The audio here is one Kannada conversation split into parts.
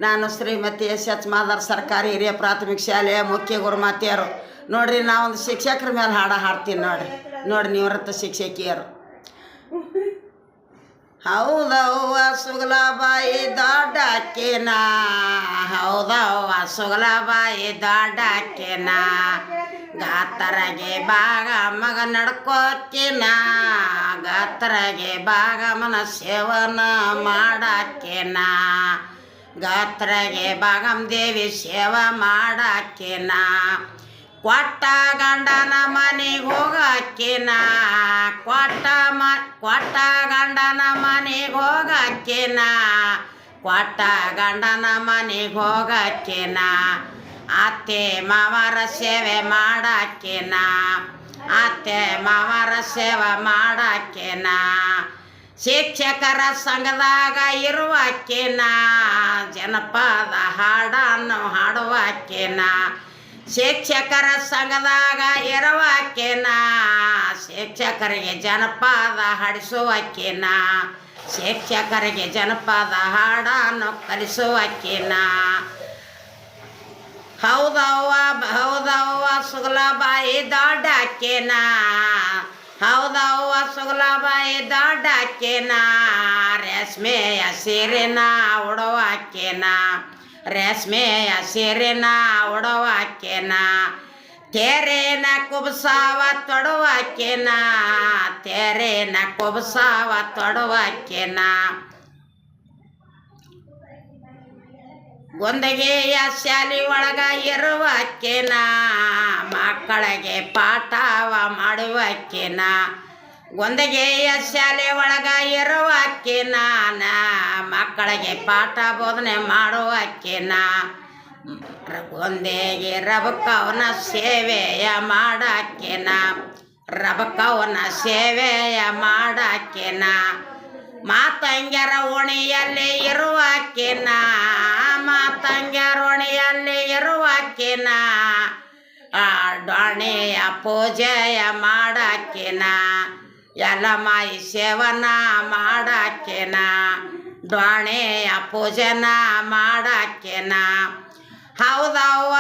ನಾನು ಶ್ರೀಮತಿ ಎಸ್ ಎಚ್ ಮಾದಾರ್ ಸರ್ಕಾರಿ ಹಿರಿಯ ಪ್ರಾಥಮಿಕ ಶಾಲೆಯ ಮುಖ್ಯ ಗುರುಮಾತೆಯರು. ನೋಡ್ರಿ, ನಾವೊಂದು ಶಿಕ್ಷಕರ ಮೇಲೆ ಹಾಡ್ತೀನಿ ನೋಡಿ ನಿವೃತ್ತ ಶಿಕ್ಷಕಿಯರು. ಹೌದವ್ವ ಸುಗಲಾಬಾಯಿ ದೊಡ್ಡಕ್ಕಿನ, ಹೌದವ್ವ ಸುಗಲಾಬಾಯಿ ದೊಡ್ಡಕ್ಕಿನ, ಗಾತರಗೆ ಭಾಗ ಮಗ ನಡ್ಕೋಕಿನ, ಗಾತರಗೆ ಭಾಗಮನ ಸೇವನ ಮಾಡಾಕಿನ, ಗಾತ್ರಗೆ ಭಾಗಂ ದೇವಿ ಸೇವಾ ಮಾಡಾಕಿನ, ಕೊಟ್ಟ ಗಂಡನ ಮನೆಗೆ ಹೋಗಾಕಿನ, ಕೊಟ್ಟ ಗಂಡನ ಮನೆಗೆ ಹೋಗಾಕಿನ, ಕೊಟ್ಟ ಗಂಡನ ಮನೆಗೆ ಹೋಗಾಕಿನ, ಅತ್ತೆ ಮಾವರ ಸೇವೆ ಮಾಡಾಕಿನ, ಅತ್ತೆ ಮಾವರ ಸೇವೆ ಮಾಡಾಕಿನ, ಶಿಕ್ಷಕರ ಸಂಘದಾಗ ಇರುವಾಕಿನ, ಜನಪದ ಹಾಡನ್ನು ಹಾಡುವಾಕಿನ, ಶಿಕ್ಷಕರ ಸಂಘದಾಗ ಇರುವಾಕಿನ, ಶಿಕ್ಷಕರಿಗೆ ಜನಪದ ಹಾಡಿಸುವಾಕಿನ, ಶಿಕ್ಷಕರಿಗೆ ಜನಪದ ಹಾಡನ್ನು ಕಲಿಸುವಾಕಿನ. ಹೌದವ್ವ ಸುಗಲಾಬಾಯಿ ದೊಡ್ಡಕ್ಕಿನ, ಹೌದವ್ವ ಸುಗಲಾಬಾಯಿ ದೊಡ್ಡಕ್ಕಿನ, ರೇಷ್ಮೆಯ ಸೀರೆನ ಉಡುವಾಕಿನ, ರೇಷ್ಮೆಯ ಸೀರೆನ ಉಡುವಾಕಿನ, ತೇರೇನ ಕುಬಸಾವ ತೊಡುವಾಕಿನ, ತೇರೇನ ಕುಬಸಾವ ತೊಡುವಾಕಿನ, ಗೊಂದಗೆಯ ಶಾಲೆ ಒಳಗ ಇರುವಾಕಿನ, ಮಕ್ಕಳಿಗೆ ಪಾಠವ ಮಾಡುವಾಕಿನ, ಗೊಂದಗೆಯ ಶಾಲೆ ಒಳಗ ಇರುವಾಕಿನ, ಮಕ್ಕಳಿಗೆ ಪಾಠ ಬೋಧನೆ ಮಾಡುವಾಕಿನ, ಗೊಂದೆಗೆ ರಬಕವನ ಸೇವೆಯ ಮಾಡಾಕಿನ, ರಬಕವನ ಸೇವೆಯ ಮಾಡಾಕಿನ, ಮಾತಂಗ್ಯರ ಓಣಿಯಲ್ಲಿ ಇರುವಾಕಿನ, ಮಾತಂಗ್ಯರ ಓಣಿಯಲ್ಲಿ ಇರುವಾಕಿನ, ಡೊಣೆಯ ಪೂಜೆಯ ಮಾಡಾಕಿನ, ಯಲಮಾಯಿ ಸೇವನ ಮಾಡಾಕಿನ, ಡೊಣೆಯ ಪೂಜೆನ ಮಾಡಾಕಿನ. ಹೌದವ್ವ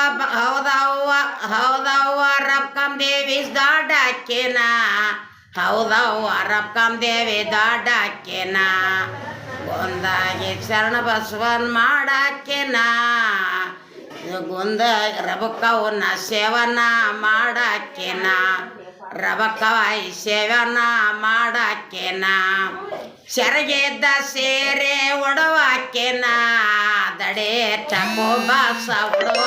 ರಬ್ಕಂ ದೇವಿ ದೊಡ್ಡಕ್ಕಿನ, ಹೌದವ್ವ ರಬ್ಕಂ ದೇವಿ ದೊಡ್ಡಕ್ಕಿನ, ಗೊಂದಾಗಿ ಶರಣ ಬಸವನ್ ಮಾಡಾಕಿನ, ಗೊಂದ ರಬಕವನ್ನ ಸೇವನ ಮಾಡಾಕಿನ, ರಬಕವಾಯಿ ಸೇವನ ಮಾಡಾಕಿನ, ಸೆರಗೆದ್ದ ಸೇರೆ ಉಡುವಾಕಿನ, ದಡೆ ಚಕೋಬಾಸ ಉಡುವ